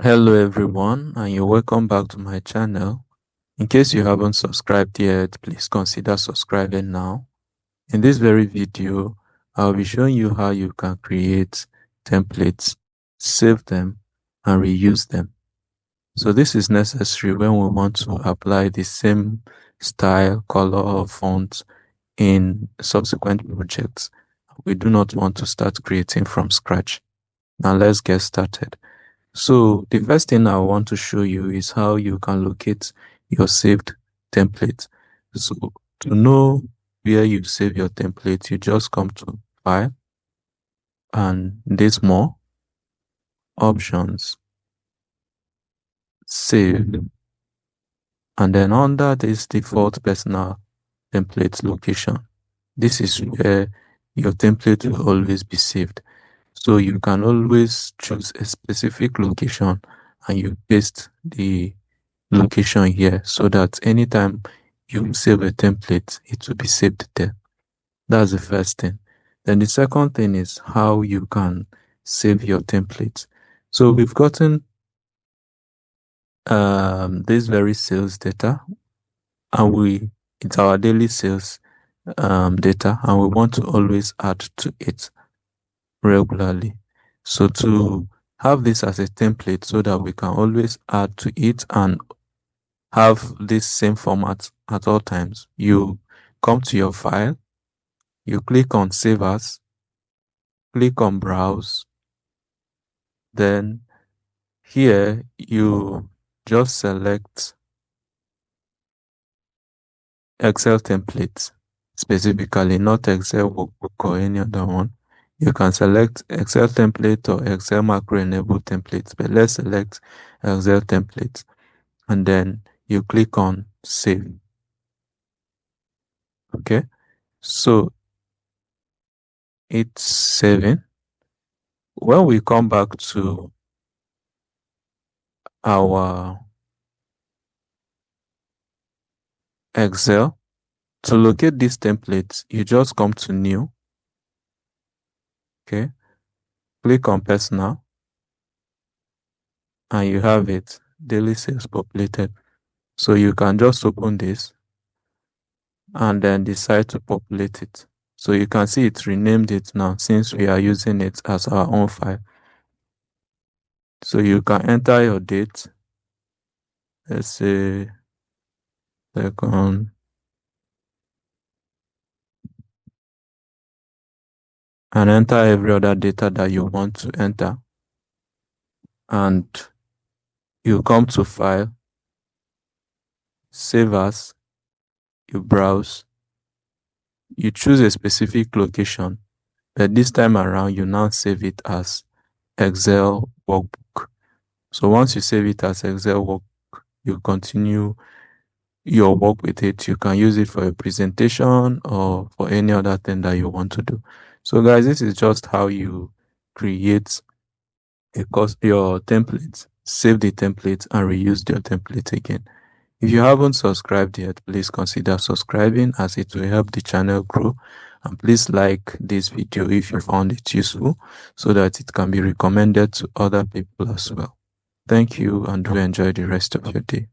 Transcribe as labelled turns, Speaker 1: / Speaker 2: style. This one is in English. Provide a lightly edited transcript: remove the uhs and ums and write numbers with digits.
Speaker 1: Hello everyone, and you're welcome back to my channel. In case you haven't subscribed yet, please consider subscribing now. In this very video, I'll be showing you how you can create templates, save them, and reuse them. So this is necessary when we want to apply the same style, color, or font in subsequent projects. We do not want to start creating from scratch. Now let's get started. So the first thing I want to show you is how you can locate your saved template. So to know where you save your template, you just come to File and this More, Options, Saved, and then under this default personal template location. This is where your template will always be saved. So you can always choose a specific location and you paste the location here so that anytime you save a template, it will be saved there. That's the first thing. Then the second thing is how you can save your templates. So we've gotten this very sales data, and it's our daily sales data, and we want to always add to it regularly. So to have this as a template so that we can always add to it and have this same format at all times, you come to your file, you click on Save As, click on Browse, then here you just select Excel templates, specifically not Excel workbook or any other one. You can select Excel template or Excel macro enabled templates, but let's select Excel templates, and then you click on Save. Okay, so it's saving. When we come back to our Excel, to locate these templates, you just come to New. Okay, click on Personal, and you have it, Daily Sales Populated. So you can just open this and then decide to populate it. So you can see it renamed it now since we are using it as our own file. So you can enter your date, let's say second, and enter every other data that you want to enter. And you come to File, Save As, you browse, you choose a specific location, but this time around you now save it as Excel workbook. So once you save it as Excel workbook, you continue your work with it. You can use it for a presentation or for any other thing that you want to do. So guys, this is just how you create your templates, save the template and reuse your template again. If you haven't subscribed yet, please consider subscribing as it will help the channel grow. And please like this video if you found it useful so that it can be recommended to other people as well. Thank you and do enjoy the rest of your day.